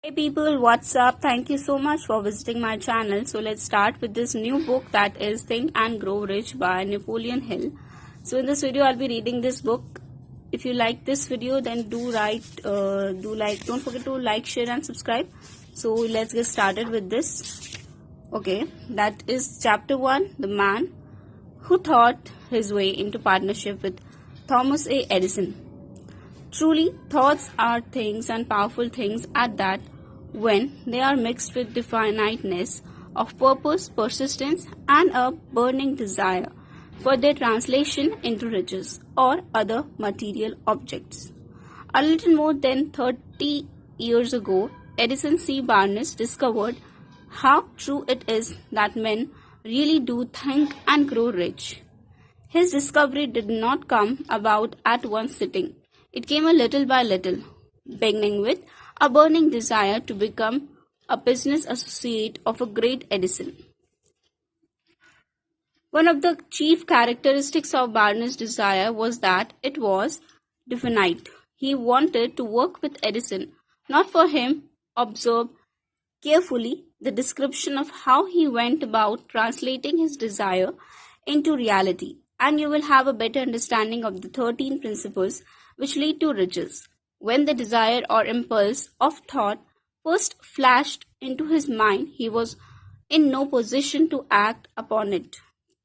Hey people, what's up? Thank you so much for visiting my channel. So let's start with this new book that is Think and Grow Rich by Napoleon Hill. So in this video, I'll be reading this book. If you like this video, then don't forget to like, share and subscribe. So let's get started with this. Okay, that is chapter 1, The Man Who Thought His Way into Partnership with Thomas A. Edison. Truly, thoughts are things and powerful things at that when they are mixed with definiteness of purpose, persistence, and a burning desire for their translation into riches or other material objects. A little more than 30 years ago, Edison C. Barnes discovered how true it is that men really do think and grow rich. His discovery did not come about at one sitting. It came a little by little, beginning with a burning desire to become a business associate of a great Edison. One of the chief characteristics of Barnes' desire was that it was definite. He wanted to work with Edison, not for him. Observe carefully the description of how he went about translating his desire into reality, and you will have a better understanding of the 13 principles which lead to riches. When the desire or impulse of thought first flashed into his mind, he was in no position to act upon it.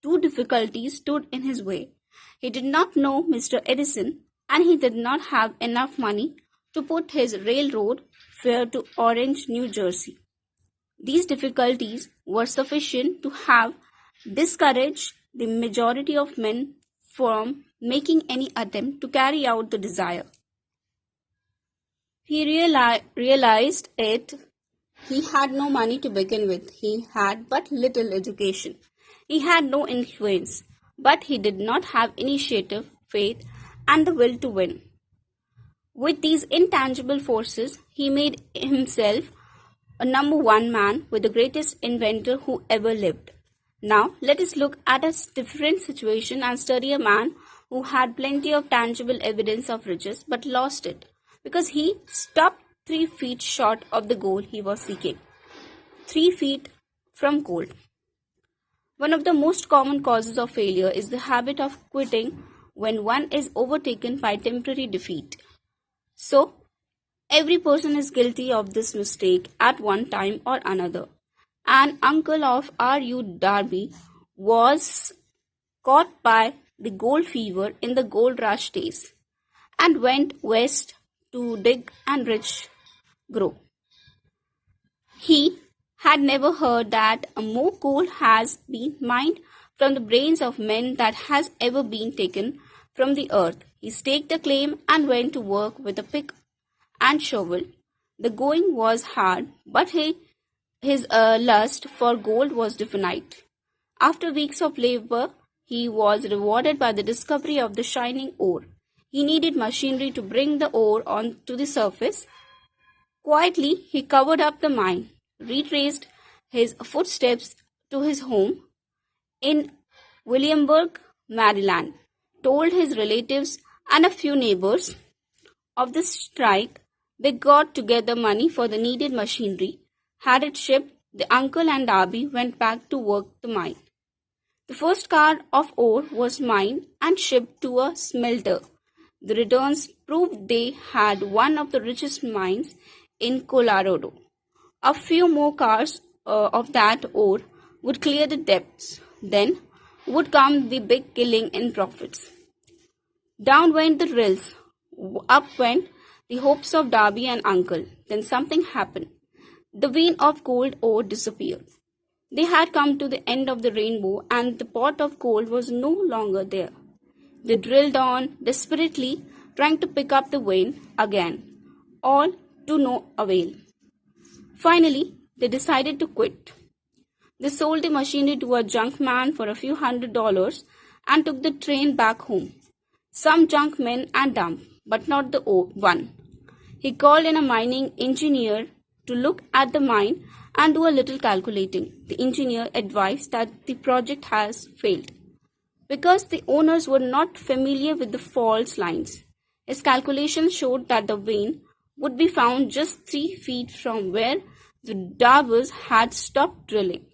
Two difficulties stood in his way. He did not know Mr. Edison, and he did not have enough money to put his railroad fare to Orange, New Jersey. These difficulties were sufficient to have discouraged the majority of men from making any attempt to carry out the desire. He realized it. He had no money to begin with. He had but little education. He had no influence, but he did not have initiative, faith, and the will to win. With these intangible forces, he made himself a number one man with the greatest inventor who ever lived. Now, let us look at a different situation and study a man who had plenty of tangible evidence of riches but lost it because he stopped 3 feet short of the goal he was seeking. 3 feet from goal. One of the most common causes of failure is the habit of quitting when one is overtaken by temporary defeat. So, every person is guilty of this mistake at one time or another. An uncle of R.U. Darby was caught by the gold fever in the gold rush days and went west to dig and rich grow. He had never heard that more gold has been mined from the brains of men that has ever been taken from the earth. He staked the claim and went to work with a pick and shovel. The going was hard, but his lust for gold was definite. After weeks of labor, he was rewarded by the discovery of the shining ore. He needed machinery to bring the ore onto the surface. Quietly, he covered up the mine, retraced his footsteps to his home in Williamsburg, Maryland, told his relatives and a few neighbors of the strike. They got together money for the needed machinery, had it shipped. The uncle and Darby went back to work the mine. The first car of ore was mined and shipped to a smelter. The returns proved they had one of the richest mines in Colorado. A few more cars of that ore would clear the debts. Then would come the big killing in profits. Down went the rills. Up went the hopes of Darby and uncle. Then something happened. The vein of gold ore disappeared. They had come to the end of the rainbow and the pot of gold was no longer there. They drilled on desperately, trying to pick up the vein again, all to no avail. Finally, they decided to quit. They sold the machinery to a junk man for a few $100s and took the train back home. Some junk men and dump, but not the one. He called in a mining engineer to look at the mine and do a little calculating. The engineer advised that the project has failed because the owners were not familiar with the fault lines. His calculations showed that the vein would be found just 3 feet from where the Darbers had stopped drilling.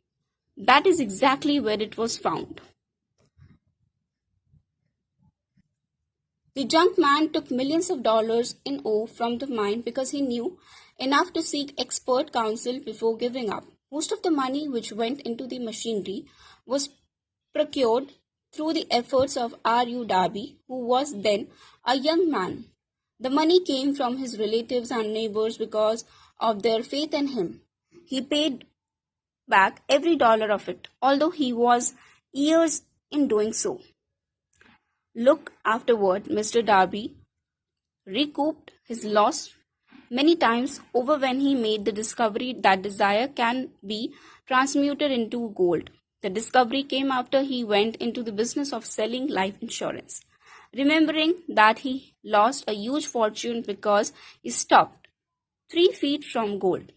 That is exactly where it was found. The junk man took millions of dollars in ore from the mine because he knew enough to seek expert counsel before giving up. Most of the money which went into the machinery was procured through the efforts of R.U. Darby, who was then a young man. The money came from his relatives and neighbors because of their faith in him. He paid back every dollar of it, although he was years in doing so. Look afterward, Mr. Darby recouped his loss many times over when he made the discovery that desire can be transmuted into gold. The discovery came after he went into the business of selling life insurance, remembering that he lost a huge fortune because he stopped 3 feet from gold.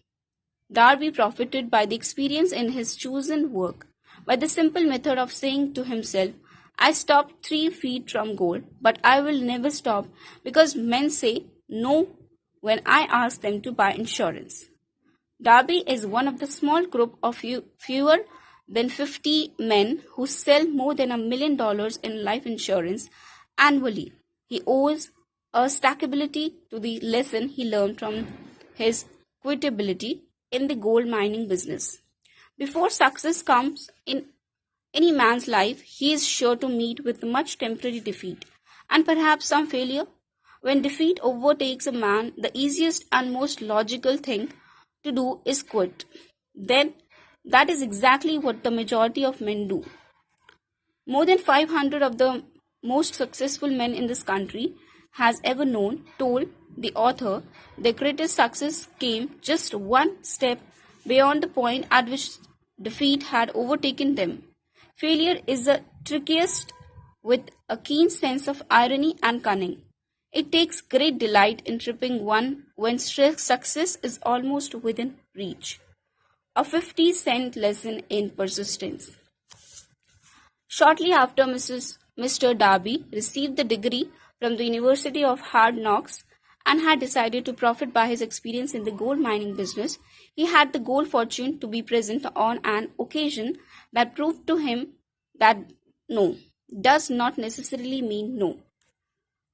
Darby profited by the experience in his chosen work by the simple method of saying to himself, I stopped 3 feet from gold, but I will never stop because men say no when I ask them to buy insurance. Darby is one of the small group of fewer than 50 men who sell more than $1 million in life insurance annually. He owes a stackability to the lesson he learned from his quitability in the gold mining business. Before success comes in any man's life, he is sure to meet with much temporary defeat and perhaps some failure. When defeat overtakes a man, the easiest and most logical thing to do is quit. Then, that is exactly what the majority of men do. More than 500 of the most successful men in this country has ever known told the author their greatest success came just one step beyond the point at which defeat had overtaken them. Failure is the trickiest with a keen sense of irony and cunning. It takes great delight in tripping one when success is almost within reach. A 50-cent lesson in persistence. Shortly after Mr. Darby received the degree from the University of Hard Knocks and had decided to profit by his experience in the gold mining business, he had the good fortune to be present on an occasion that proved to him that no does not necessarily mean no.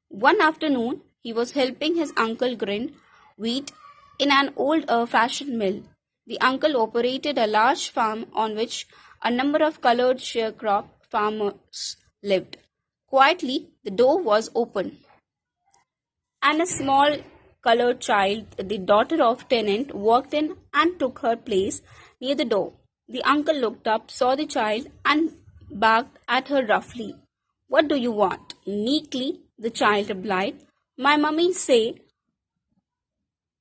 One afternoon, he was helping his uncle grind wheat in an old-fashioned mill. The uncle operated a large farm on which a number of colored sharecrop farmers lived. Quietly, the door was open, and a small colored child, the daughter of tenant, walked in and took her place near the door. The uncle looked up, saw the child, and barked at her roughly. What do you want? Meekly, the child replied, My mummy say,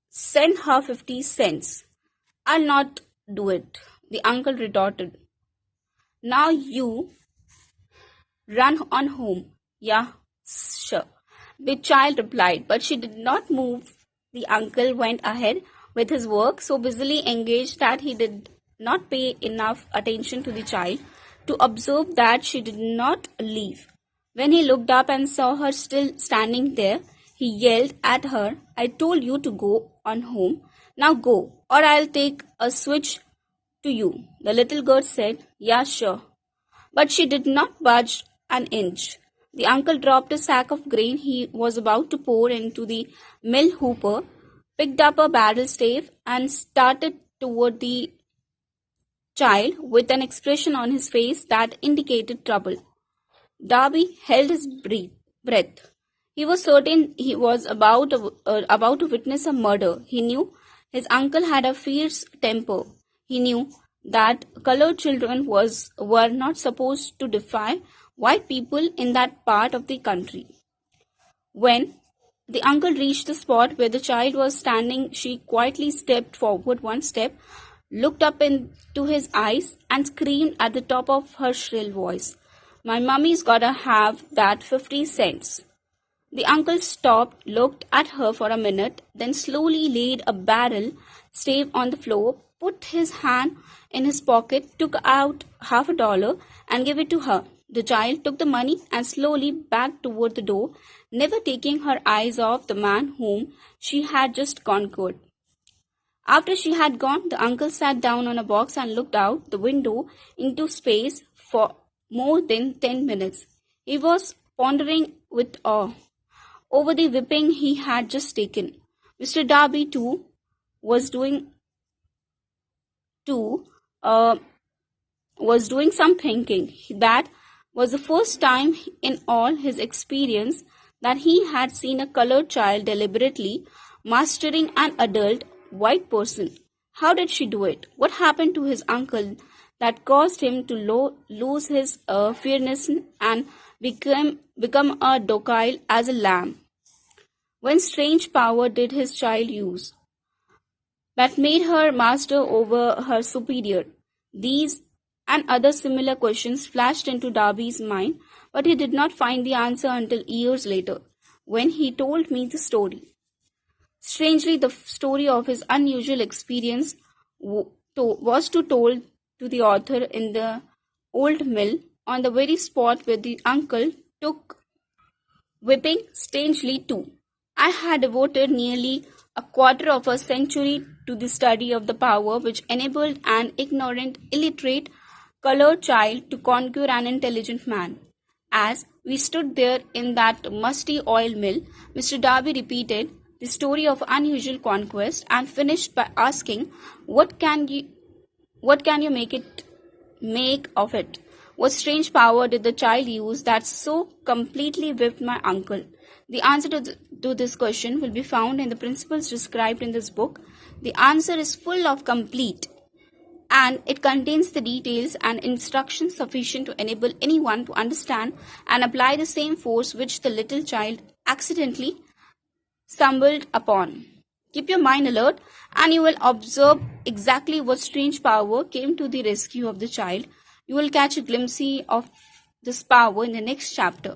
send her 50 cents. I'll not do it, the uncle retorted. Now you run on home. Yeah, sure, the child replied, but she did not move. The uncle went ahead with his work, so busily engaged that he did not pay enough attention to the child to observe that she did not leave. When he looked up and saw her still standing there, he yelled at her, I told you to go on home. Now go, or I'll take a switch to you. The little girl said, Yeah, sure. But she did not budge an inch. The uncle dropped a sack of grain he was about to pour into the mill hooper, picked up a barrel stave, and started toward the child with an expression on his face that indicated trouble. Darby held his breath. He was certain he was about to witness a murder. He knew his uncle had a fierce temper. He knew that colored children were not supposed to defy white people in that part of the country. When the uncle reached the spot where the child was standing, she quietly stepped forward one step, looked up into his eyes, and screamed at the top of her shrill voice, My mummy's gotta have that 50 cents. The uncle stopped, looked at her for a minute, then slowly laid a barrel stave on the floor, put his hand in his pocket, took out $50 and gave it to her. The child took the money and slowly backed toward the door, never taking her eyes off the man whom she had just conquered. After she had gone, the uncle sat down on a box and looked out the window into space for more than 10 minutes. He was pondering with awe over the whipping he had just taken. Mr. Darby, too, was doing too uh, was doing some thinking. That was the first time in all his experience that he had seen a colored child deliberately mastering an adult white person. How did she do it? What happened to his uncle that caused him to lose his fairness and become a docile as a lamb? When strange power did his child use that made her master over her superior? These and other similar questions flashed into Darby's mind, but he did not find the answer until years later, when he told me the story. Strangely, the story of his unusual experience was told to the author in the old mill on the very spot where the uncle took whipping strangely too. I had devoted nearly a quarter of a century to the study of the power which enabled an ignorant, illiterate, colored child to conquer an intelligent man. As we stood there in that musty oil mill, Mr. Darby repeated the story of unusual conquest and finished by asking, what can you make of it? What strange power did the child use that so completely whipped my uncle? The answer to this question will be found in the principles described in this book. The answer is full of complete, and it contains the details and instructions sufficient to enable anyone to understand and apply the same force which the little child accidentally stumbled upon. Keep your mind alert, and you will observe exactly what strange power came to the rescue of the child. You will catch a glimpse of this power in the next chapter.